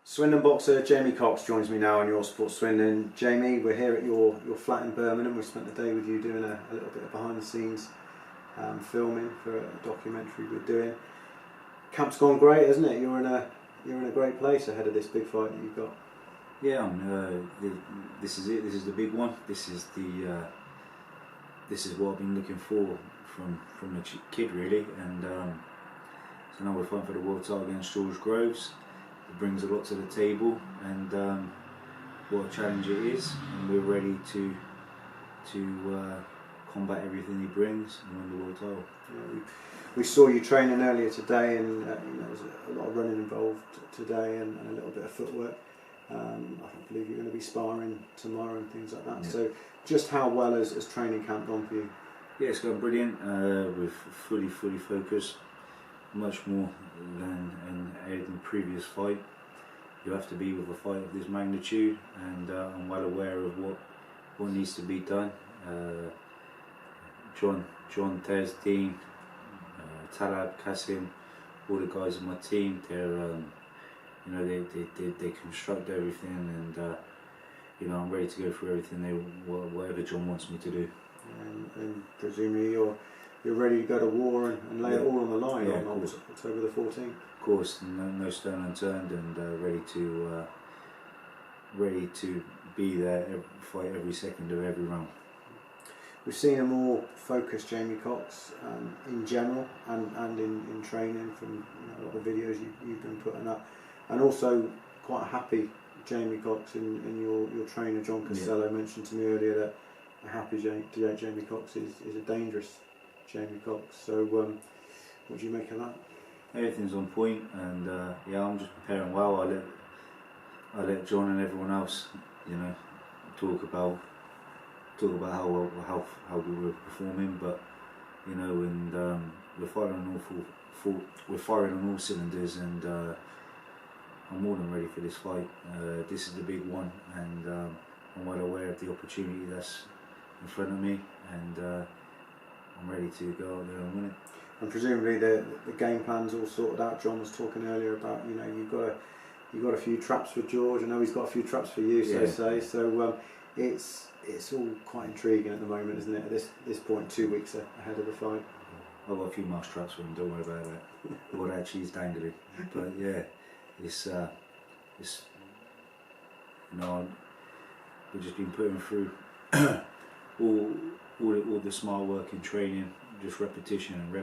Swindon boxer Jamie Cox joins me now on Your Sport Swindon. Jamie, we're here at your flat in Birmingham. We spent the day with you doing a little bit of behind the scenes filming for a documentary we're doing. Camp's gone great, hasn't it? You're in a great place ahead of this big fight that you've got. Yeah, this is it. This is the big one. This is what I've been looking for from a kid, really. And so now we're fighting for the world title against George Groves. It brings a lot to the table, and what a challenge it is. And we're ready to combat everything he brings and win the world title. Yeah, we saw you training earlier today, and there's a lot of running involved today, and a little bit of footwork. I believe you're going to be sparring tomorrow and things like that. Yeah. So, just how well has training camp gone for you? Yeah, it's gone brilliant. We're fully focused, much more than in the previous fight. You have to be with a fight of this magnitude, and I'm well aware of what needs to be done. John, Tez, Dean, Talab, Kasim, all the guys on my team, they construct everything, and I'm ready to go through everything whatever John wants me to do. And presumably you're ready to go to war and lay it all on the line on course. October the 14th. Of course, no stone unturned, and ready to be there, fight every second of every round. We've seen a more focused Jamie Cox in general and in training from a lot of videos you've been putting up, and also quite a happy Jamie Cox in your trainer John Costello mentioned to me earlier that a happy Jamie Cox is a dangerous Jamie Cox. So what do you make of that? Everything's on point, and I'm just preparing well. I let John and everyone else, talk about how we were performing, but we're firing on all cylinders, and I'm more than ready for this fight. This is the big one, and I'm well aware of the opportunity that's in front of me, and I'm ready to go out there and win it. And presumably the game plan's all sorted out. John was talking earlier about you've got a few traps for George. I know he's got a few traps for you, so to say. So it's all quite intriguing at the moment, isn't it? At this point, 2 weeks ahead of the fight. I've got a few mouse traps for him. Don't worry about that. All that cheese dangling. But yeah, it's we've just been putting through all the smart work in training, just repetition, and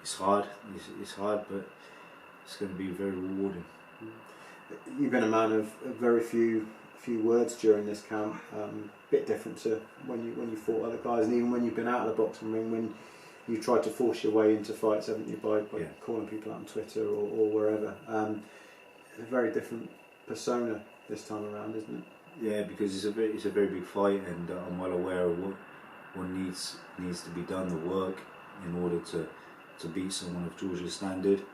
it's hard. It's hard, but it's going to be very rewarding. You've been a man of very few words during this camp. Bit different to when you fought other guys, and even when you've been out of the boxing ring, when you tried to force your way into fights, haven't you, by calling people out on Twitter or wherever. A very different persona this time around, isn't it? Yeah, because it's a very big fight, and I'm well aware of what needs to be done, the work, in order to beat someone of George's standard,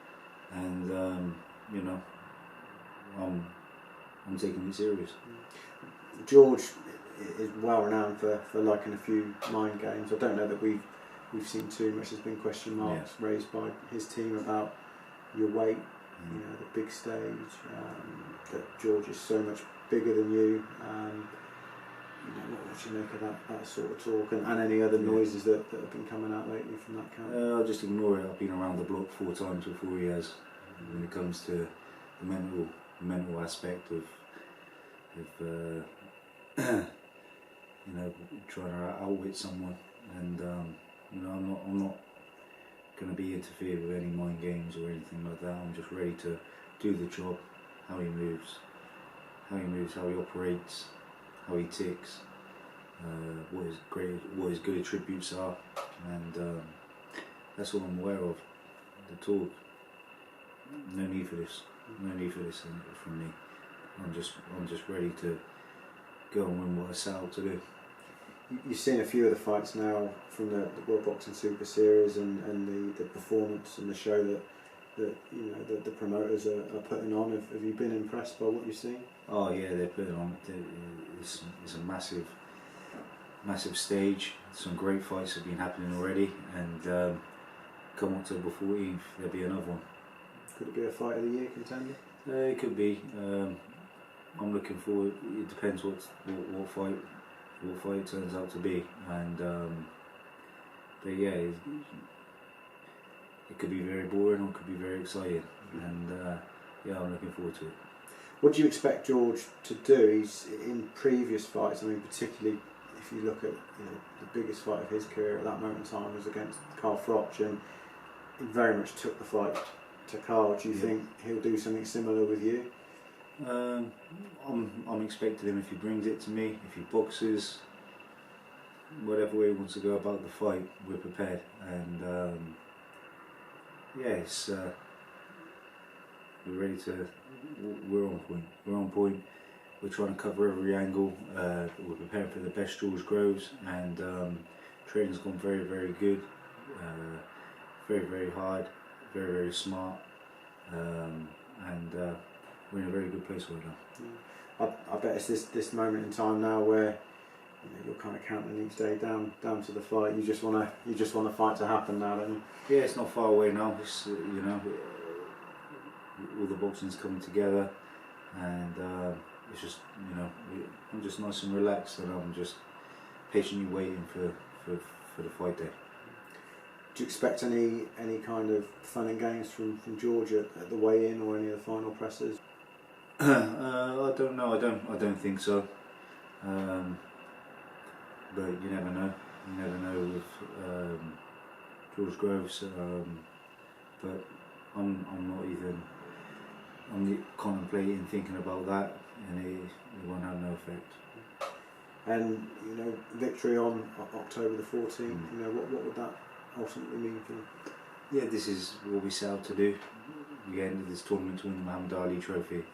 and I'm taking it serious. George is well renowned for liking a few mind games. I don't know that we've seen too much. There's been question marks raised by his team about your weight, the big stage, that George is so much bigger than you. What do you make of that sort of talk, and any other noises that have been coming out lately from that camp? I'll just ignore it. I've been around the block 4 times for 4 years when it comes to the mental aspect of trying to outwit someone, and I'm not going to be interfered with any mind games or anything like that. I'm just ready to do the job, how he moves, how he operates, how he ticks, what his good attributes are, and that's all I'm aware of. The talk, no need for this from me. I'm just ready to go and win what I set out to do. You've seen a few of the fights now from the World Boxing Super Series and the performance and the show that the promoters are putting on. Have you been impressed by what you've seen? Oh yeah, they're putting on. It's a massive stage. Some great fights have been happening already, and come October 14th, there'll be another one. Could it be a fight of the year contender? It could be. I'm looking forward. It depends what fight it turns out to be, and but yeah, it could be very boring or it could be very exciting, and yeah, I'm looking forward to it. What do you expect George to do? He's in previous fights. I mean, particularly if you look at the biggest fight of his career at that moment in time was against Carl Froch, and he very much took the fight to Carl. Do you think he'll do something similar with you? I'm expecting him, if he brings it to me, if he boxes, whatever way he wants to go about the fight, we're prepared. And yeah, we're ready to. We're on point. We're on point. We're trying to cover every angle. We're preparing for the best George Groves, and training's gone very, very good. Very, very hard. Very, very smart. And we're in a very good place right now. I bet it's this moment in time now where you're kind of counting each day down to the fight. You just want the fight to happen now, don't you? Yeah, it's not far away now. It's all the boxing's coming together, and it's just I'm just nice and relaxed, and I'm just patiently waiting for the fight day. Do you expect any kind of fun and games from George at the weigh-in or any of the final presses? I don't know. I don't think so. But you never know. You never know with George Groves. But I'm not even. I'm contemplating, thinking about that, and it won't have no effect. And victory on October the 14th. What would that ultimately mean for you? Yeah, this is what we set out to do. We ended this tournament to win the Muhammad Ali Trophy.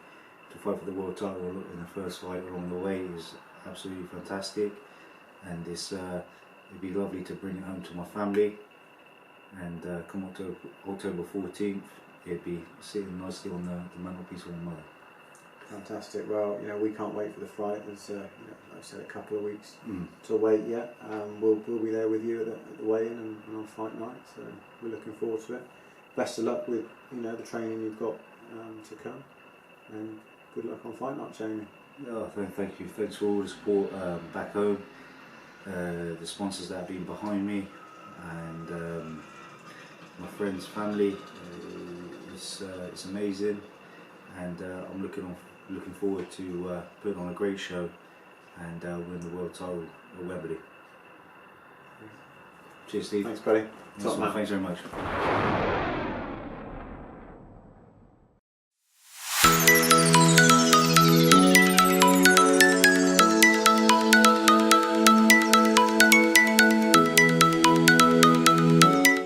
To fight for the world title in the first fight along the way is absolutely fantastic, and it'd be lovely to bring it home to my family. And come October 14th, it'd be sitting nicely on the mantelpiece of my mother. Fantastic. Well, we can't wait for the fight. There's, like I said, a couple of weeks to wait yet. We'll be there with you at the weigh-in and on fight night. So we're looking forward to it. Best of luck with the training you've got to come, and good luck on fight night, Jamie. Oh, thank you. Thanks for all the support back home. The sponsors that have been behind me, and my friends, family. It's amazing, and I'm looking forward to putting on a great show and win the world title at Wembley. Cheers, Steve. Thanks, buddy. Thanks very much.